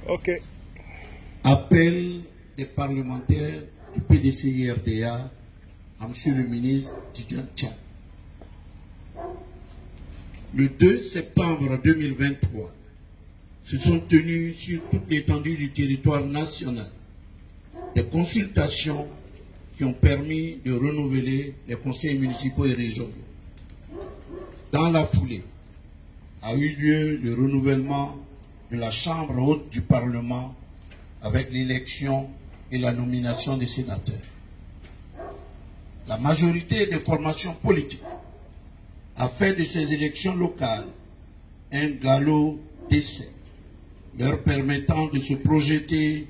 Ok. Appel des parlementaires du PDCI-RDA à M. le ministre Tidjane Tcham. Le 2 septembre 2023, se sont tenues sur toute l'étendue du territoire national des consultations qui ont permis de renouveler les conseils municipaux et régionaux. Dans la foulée, a eu lieu le renouvellement de la Chambre haute du Parlement avec l'élection et la nomination des sénateurs. La majorité des formations politiques a fait de ces élections locales un galop d'essai, leur permettant de se projeter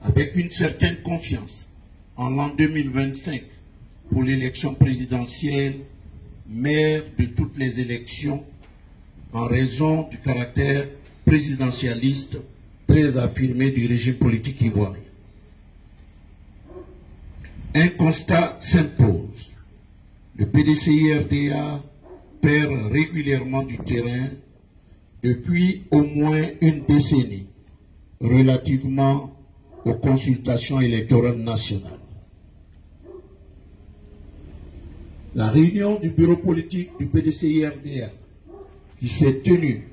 avec une certaine confiance en l'an 2025 pour l'élection présidentielle, mère de toutes les élections, en raison du caractère présidentialiste très affirmé du régime politique ivoirien. Un constat s'impose. Le PDCI-RDA perd régulièrement du terrain depuis au moins une décennie relativement aux consultations électorales nationales. La réunion du bureau politique du PDCI-RDA qui s'est tenue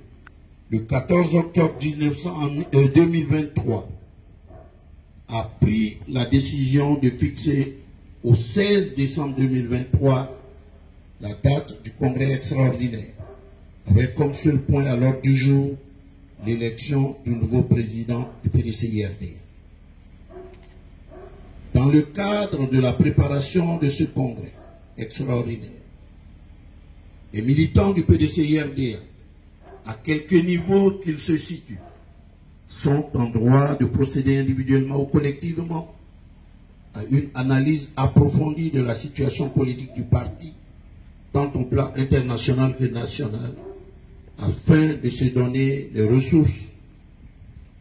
le 14 octobre 2023 a pris la décision de fixer au 16 décembre 2023 la date du congrès extraordinaire, avec comme seul point à l'ordre du jour l'élection du nouveau président du PDCI-RDA. Dans le cadre de la préparation de ce congrès extraordinaire, les militants du PDCI-RDA, à quelque niveau qu'ils se situent, sont en droit de procéder individuellement ou collectivement à une analyse approfondie de la situation politique du parti, tant au plan international que national, afin de se donner les ressources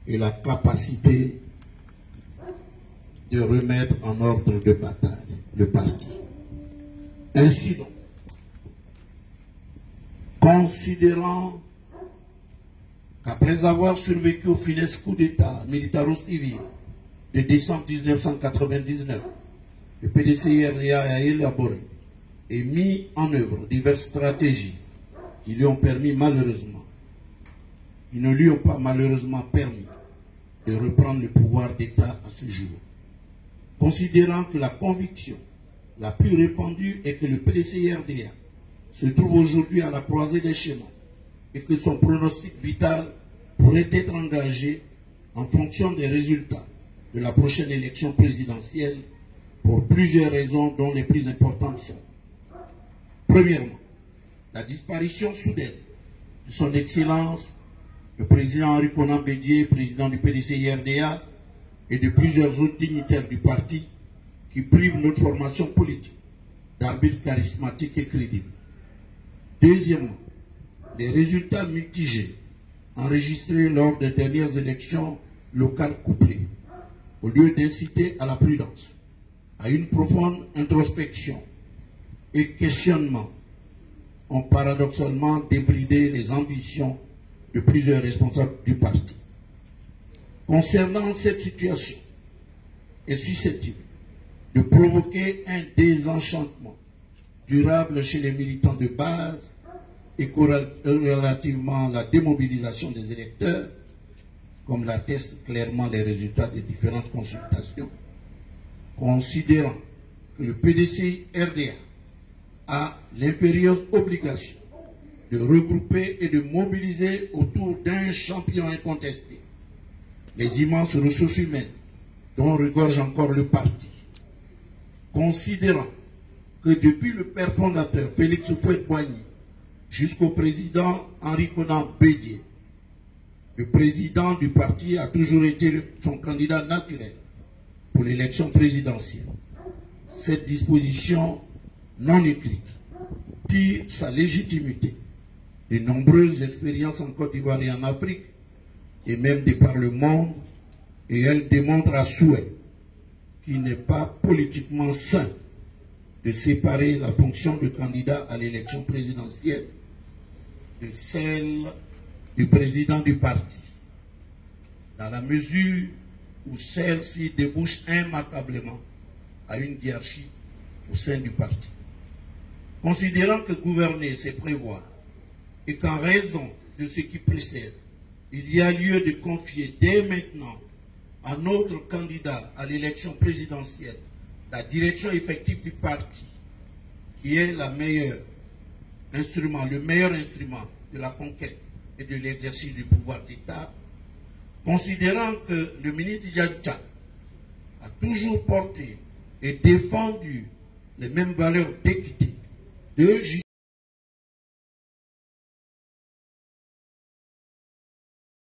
et la capacité de remettre en ordre de bataille le parti. Ainsi donc, considérant qu'après avoir survécu au funeste coup d'État militaro-civil de décembre 1999, le PDCI-RDA a élaboré et mis en œuvre diverses stratégies qui lui ont permis malheureusement, qui ne lui ont pas malheureusement permis de reprendre le pouvoir d'État à ce jour. Considérant que la conviction la plus répandue est que le PDCI-RDA se trouve aujourd'hui à la croisée des chemins et que son pronostic vital pourrait être engagé en fonction des résultats de la prochaine élection présidentielle pour plusieurs raisons dont les plus importantes sont: premièrement, la disparition soudaine de son Excellence le président Henri Konan Bédié, président du PDCI-RDA, et de plusieurs autres dignitaires du parti qui privent notre formation politique d'arbitres charismatiques et crédibles. Deuxièmement, les résultats mitigés enregistrés lors des dernières élections locales couplées, au lieu d'inciter à la prudence, à une profonde introspection et questionnement, ont paradoxalement débridé les ambitions de plusieurs responsables du parti. Concernant cette situation, est susceptible de provoquer un désenchantement durable chez les militants de base et relativement à la démobilisation des électeurs, comme l'attestent clairement les résultats des différentes consultations, considérant que le PDCI-RDA a l'impérieuse obligation de regrouper et de mobiliser autour d'un champion incontesté les immenses ressources humaines dont regorge encore le parti, considérant que depuis le père fondateur Félix Houphouët-Boigny jusqu'au président Henri Konan Bédié, le président du parti a toujours été son candidat naturel pour l'élection présidentielle. Cette disposition non écrite tire sa légitimité de nombreuses expériences en Côte d'Ivoire et en Afrique, et même de par le monde, et elle démontre à souhait qu'il n'est pas politiquement sain de séparer la fonction de candidat à l'élection présidentielle de celle du président du parti, dans la mesure où celle-ci débouche immanquablement à une hiérarchie au sein du parti. Considérant que gouverner, c'est prévoir, et qu'en raison de ce qui précède, il y a lieu de confier dès maintenant à notre candidat à l'élection présidentielle la direction effective du parti, qui est le meilleur instrument de la conquête et de l'exercice du pouvoir d'État, considérant que le ministre Yadja a toujours porté et défendu les mêmes valeurs d'équité, de justice,